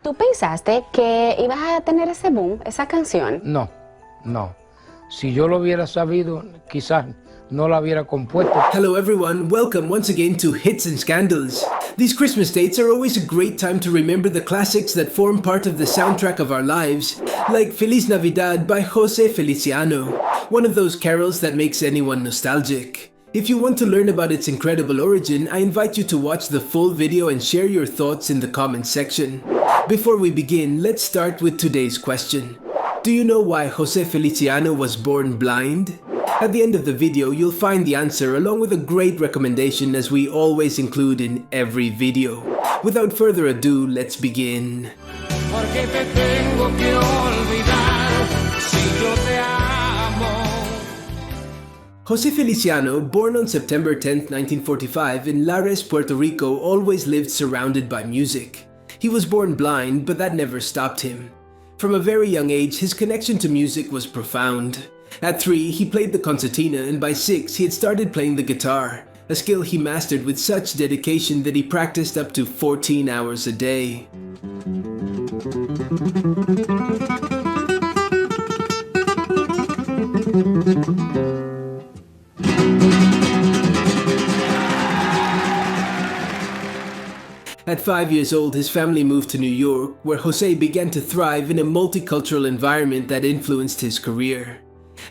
¿Tú pensaste que ibas a tener ese boom, esa canción? No, no. Si yo lo hubiera sabido, quizás no la hubiera compuesto. Hello everyone, welcome once again to Hits and Scandals. These Christmas dates are always a great time to remember the classics that form part of the soundtrack of our lives, like Feliz Navidad by José Feliciano, one of those carols that makes anyone nostalgic. If you want to learn about its incredible origin, I invite you to watch the full video and share your thoughts in the comments section. Before we begin, let's start with today's question. Do you know why José Feliciano was born blind? At the end of the video, you'll find the answer along with a great recommendation as we always include in every video. Without further ado, let's begin. José Feliciano, born on September 10, 1945 in Lares, Puerto Rico, always lived surrounded by music. He was born blind, but that never stopped him. From a very young age, his connection to music was profound. At 3, he played the concertina, and by 6, he had started playing the guitar, a skill he mastered with such dedication that he practiced up to 14 hours a day. At 5 years old, his family moved to New York, where Jose began to thrive in a multicultural environment that influenced his career.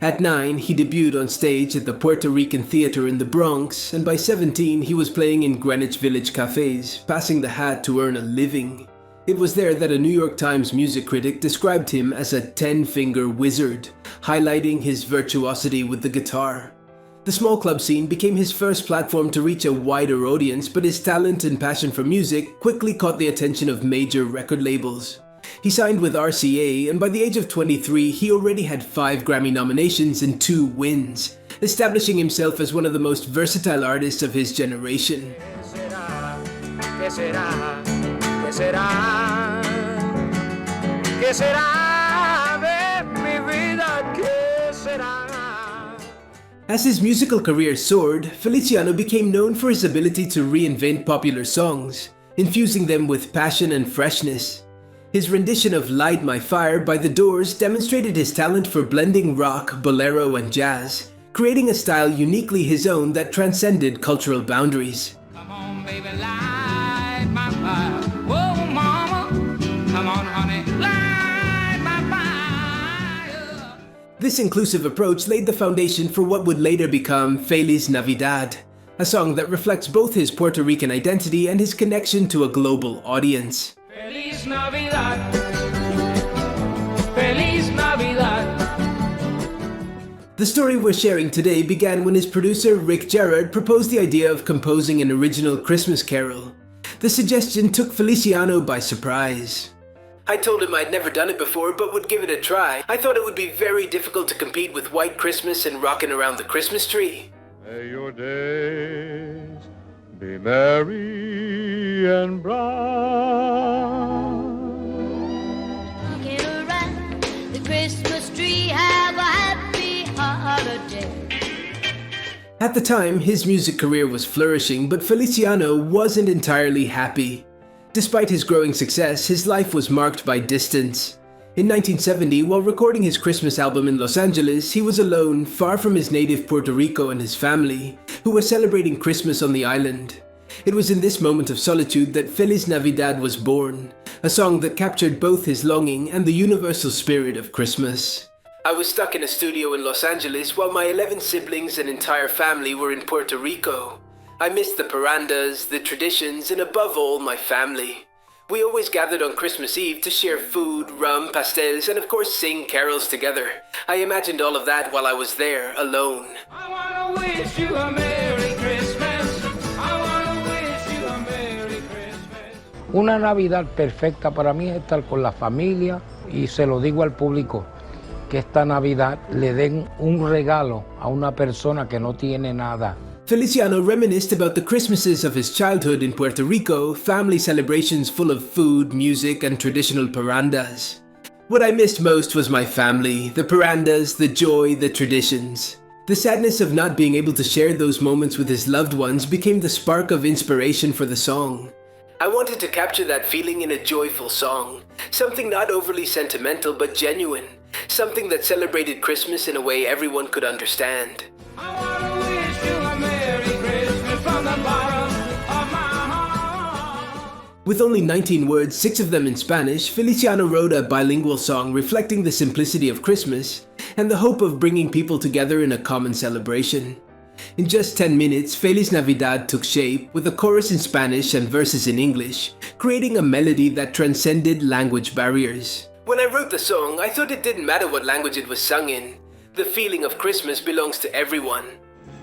At 9, he debuted on stage at the Puerto Rican Theater in the Bronx, and by 17, he was playing in Greenwich Village cafes, passing the hat to earn a living. It was there that a New York Times music critic described him as a 10-finger wizard, highlighting his virtuosity with the guitar. The small club scene became his first platform to reach a wider audience, but his talent and passion for music quickly caught the attention of major record labels. He signed with RCA, and by the age of 23, he already had 5 Grammy nominations and 2 wins, establishing himself as one of the most versatile artists of his generation. As his musical career soared, Feliciano became known for his ability to reinvent popular songs, infusing them with passion and freshness. His rendition of Light My Fire by The Doors demonstrated his talent for blending rock, bolero, and jazz, creating a style uniquely his own that transcended cultural boundaries. Come on, baby, light my fire. Whoa, mama, come on, honey, light my fire. This inclusive approach laid the foundation for what would later become Feliz Navidad, a song that reflects both his Puerto Rican identity and his connection to a global audience. Feliz Navidad. Feliz Navidad. The story we're sharing today began when his producer Rick Gerard proposed the idea of composing an original Christmas carol. The suggestion took Feliciano by surprise. I told him I'd never done it before but would give it a try. I thought it would be very difficult to compete with White Christmas and Rockin' Around the Christmas Tree. May your days be merry and bright. Rocking around the Christmas tree, have a happy holiday. At the time, his music career was flourishing, but Feliciano wasn't entirely happy. Despite his growing success, his life was marked by distance. In 1970, while recording his Christmas album in Los Angeles, he was alone, far from his native Puerto Rico and his family, who were celebrating Christmas on the island. It was in this moment of solitude that Feliz Navidad was born, a song that captured both his longing and the universal spirit of Christmas. I was stuck in a studio in Los Angeles while my 11 siblings and entire family were in Puerto Rico. I missed the parandas, the traditions, and above all, my family. We always gathered on Christmas Eve to share food, rum, pastels, and of course sing carols together. I imagined all of that while I was there, alone. I wanna wish you a Merry Christmas. I wanna wish you a Merry Christmas. Una Navidad perfecta para mí es estar con la familia, y se lo digo al público, que esta Navidad le den un regalo a una persona que no tiene nada. Feliciano reminisced about the Christmases of his childhood in Puerto Rico, family celebrations full of food, music, and traditional parandas. What I missed most was my family, the parandas, the joy, the traditions. The sadness of not being able to share those moments with his loved ones became the spark of inspiration for the song. I wanted to capture that feeling in a joyful song, something not overly sentimental but genuine, something that celebrated Christmas in a way everyone could understand. I wanna wish you a Merry Christmas from the bottom of my heart. With only 19 words, 6 of them in Spanish, Feliciano wrote a bilingual song reflecting the simplicity of Christmas and the hope of bringing people together in a common celebration. In just 10 minutes, Feliz Navidad took shape with a chorus in Spanish and verses in English, creating a melody that transcended language barriers. When I wrote the song, I thought it didn't matter what language it was sung in. The feeling of Christmas belongs to everyone.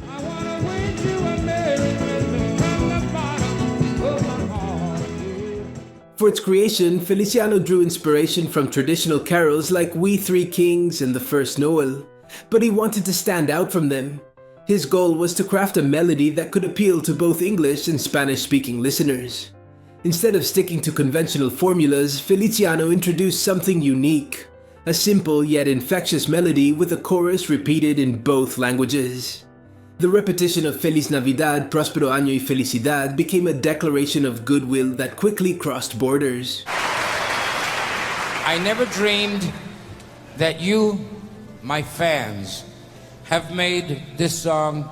I wanna wish you a Merry Christmas from the bottom of my heart. For its creation, Feliciano drew inspiration from traditional carols like We Three Kings and The First Noel, but he wanted to stand out from them. His goal was to craft a melody that could appeal to both English and Spanish-speaking listeners. Instead of sticking to conventional formulas, Feliciano introduced something unique, a simple yet infectious melody with a chorus repeated in both languages. The repetition of Feliz Navidad, Prospero Año y Felicidad became a declaration of goodwill that quickly crossed borders. I never dreamed that you, my fans, have made this song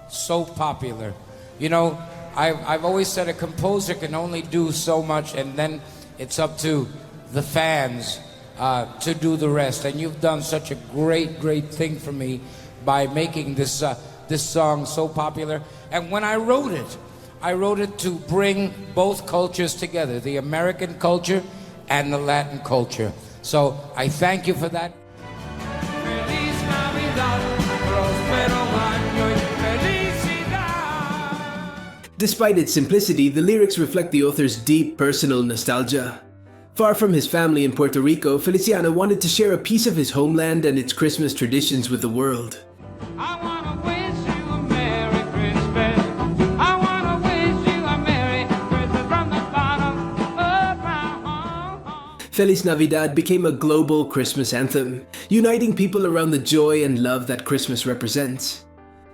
so popular. You know, I've always said a composer can only do so much, and then it's up to the fans to do the rest. And you've done such a great thing for me by making this song so popular. And when I wrote it to bring both cultures together, the American culture and the Latin culture. So I thank you for that. Feliz Navidad, Prospero Año y Felicidad. Despite its simplicity, the lyrics reflect the author's deep personal nostalgia. Far from his family in Puerto Rico, Feliciano wanted to share a piece of his homeland and its Christmas traditions with the world. I wanna wish you a Merry Christmas. I wanna wish you a Merry Christmas from the bottom of my heart. Feliz Navidad became a global Christmas anthem, uniting people around the joy and love that Christmas represents.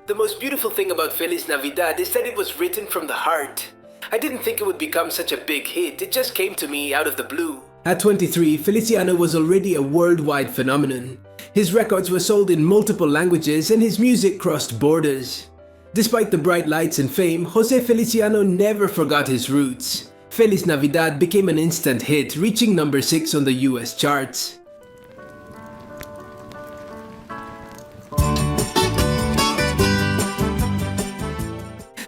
The most beautiful thing about Feliz Navidad is that it was written from the heart. I didn't think it would become such a big hit, it just came to me out of the blue. At 23, Feliciano was already a worldwide phenomenon. His records were sold in multiple languages and his music crossed borders. Despite the bright lights and fame, José Feliciano never forgot his roots. Feliz Navidad became an instant hit, reaching number 6 on the US charts.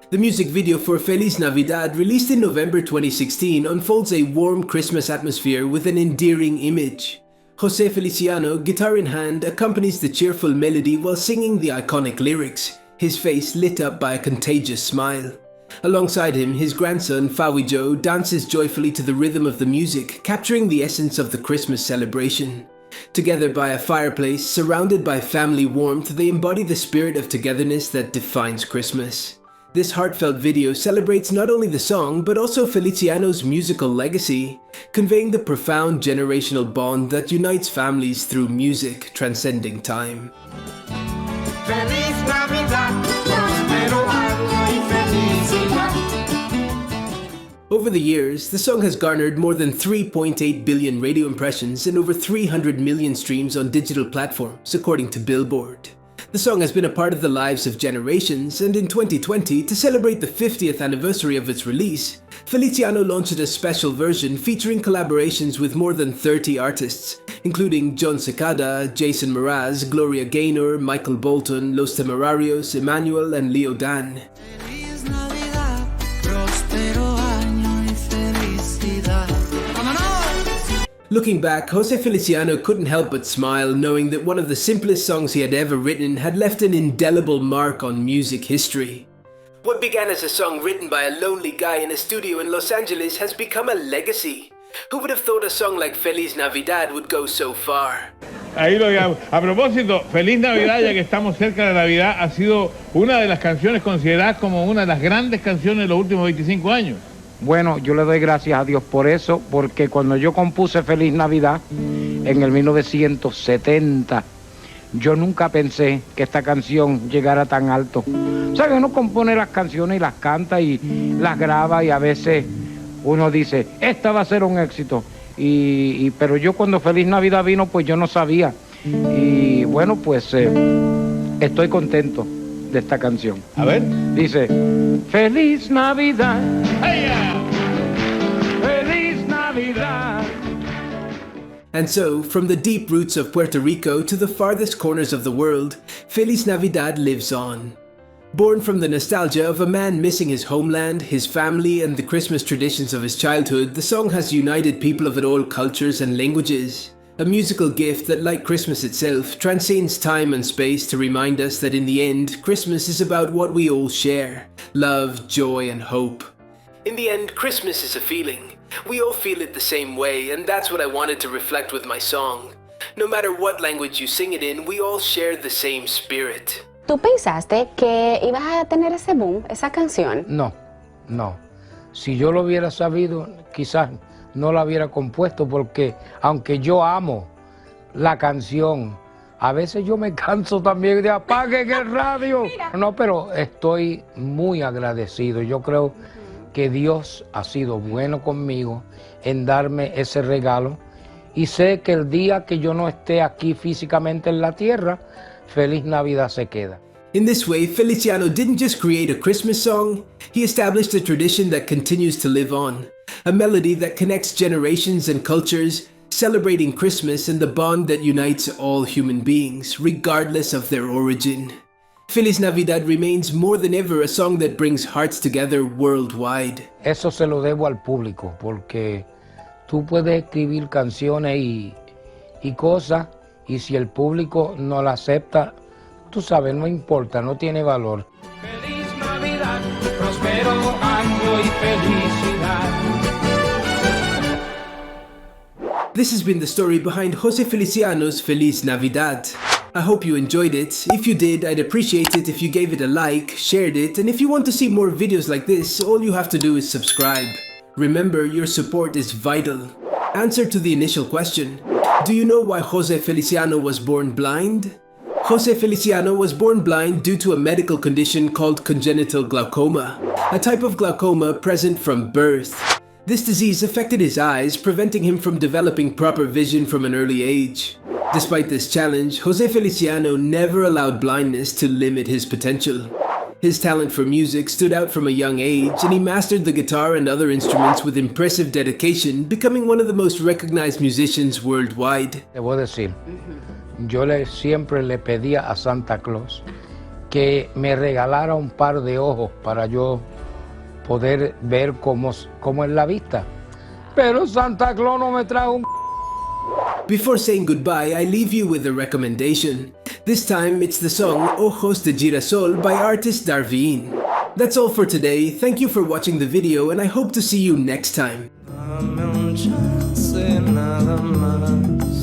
The music video for Feliz Navidad, released in November 2016, unfolds a warm Christmas atmosphere with an endearing image. José Feliciano, guitar in hand, accompanies the cheerful melody while singing the iconic lyrics, his face lit up by a contagious smile. Alongside him, his grandson, Fawijo, dances joyfully to the rhythm of the music, capturing the essence of the Christmas celebration. Together by a fireplace, surrounded by family warmth, they embody the spirit of togetherness that defines Christmas. This heartfelt video celebrates not only the song, but also Feliciano's musical legacy, conveying the profound generational bond that unites families through music transcending time. Feliz Navidad, Prospero Año y Felicidad. Over the years, the song has garnered more than 3.8 billion radio impressions and over 300 million streams on digital platforms, according to Billboard. The song has been a part of the lives of generations, and in 2020, to celebrate the 50th anniversary of its release, Feliciano launched a special version featuring collaborations with more than 30 artists, including John Cicada, Jason Mraz, Gloria Gaynor, Michael Bolton, Los Temerarios, Emmanuel, and Leo Dan. Feliz Navidad, Prospero Año y Felicidad. Looking back, José Feliciano couldn't help but smile, knowing that one of the simplest songs he had ever written had left an indelible mark on music history. What began as a song written by a lonely guy in a studio in Los Angeles has become a legacy. Who would have thought a song like Feliz Navidad would go so far? Ahí lo digamos. A propósito, Feliz Navidad, ya que estamos cerca de Navidad, ha sido una de las canciones consideradas como una de las grandes canciones de los últimos 25 años. Bueno, yo le doy gracias a Dios por eso, porque cuando yo compuse Feliz Navidad en el 1970, yo nunca pensé que esta canción llegara tan alto. O sea, que uno compone las canciones y las canta y las graba, y a veces uno dice, esta va a ser un éxito. Pero yo cuando Feliz Navidad vino, pues yo no sabía. Y bueno, pues estoy contento de esta canción. A ver. Dice, Feliz Navidad, ¡Aya! Feliz Navidad. And so, from the deep roots of Puerto Rico to the farthest corners of the world, Feliz Navidad lives on. Born from the nostalgia of a man missing his homeland, his family, and the Christmas traditions of his childhood, the song has united people of all cultures and languages. A musical gift that, like Christmas itself, transcends time and space to remind us that in the end, Christmas is about what we all share: love, joy, and hope. In the end, Christmas is a feeling. We all feel it the same way, and that's what I wanted to reflect with my song. No matter what language you sing it in, we all share the same spirit. ¿Tú pensaste que ibas a tener ese boom, esa canción? No. Si yo lo hubiera sabido, quizás no la hubiera compuesto, porque aunque yo amo la canción, a veces yo me canso también de apaguen el radio. No, pero estoy muy agradecido. Yo creo que Dios ha sido bueno conmigo en darme ese regalo, y sé que el día que yo no esté aquí físicamente en la tierra, Feliz Navidad se queda. In this way, Feliciano didn't just create a Christmas song, he established a tradition that continues to live on. A melody that connects generations and cultures, celebrating Christmas and the bond that unites all human beings, regardless of their origin. Feliz Navidad remains more than ever a song that brings hearts together worldwide. Eso se lo debo al público, porque tú puedes escribir canciones y cosas, y si el público no la acepta, tú sabes, no importa, no tiene valor. Feliz Navidad, próspero año y felicidad. This has been the story behind José Feliciano's Feliz Navidad. I hope you enjoyed it. If you did, I'd appreciate it if you gave it a like, shared it, and if you want to see more videos like this, all you have to do is subscribe. Remember, your support is vital. Answer to the initial question: do you know why José Feliciano was born blind? José Feliciano was born blind due to a medical condition called congenital glaucoma, a type of glaucoma present from birth. This disease affected his eyes, preventing him from developing proper vision from an early age. Despite this challenge, José Feliciano never allowed blindness to limit his potential. His talent for music stood out from a young age, and he mastered the guitar and other instruments with impressive dedication, becoming one of the most recognized musicians worldwide. Debo decir, yo siempre le pedía a Santa Claus que me regalara un par de ojos para yo poder ver cómo es la vista. Pero Santa Claus no me trajo un... Before saying goodbye, I leave you with a recommendation. This time, it's the song Ojos de Girasol by artist Darvin. That's all for today. Thank you for watching the video, and I hope to see you next time. Dame un chance nada más.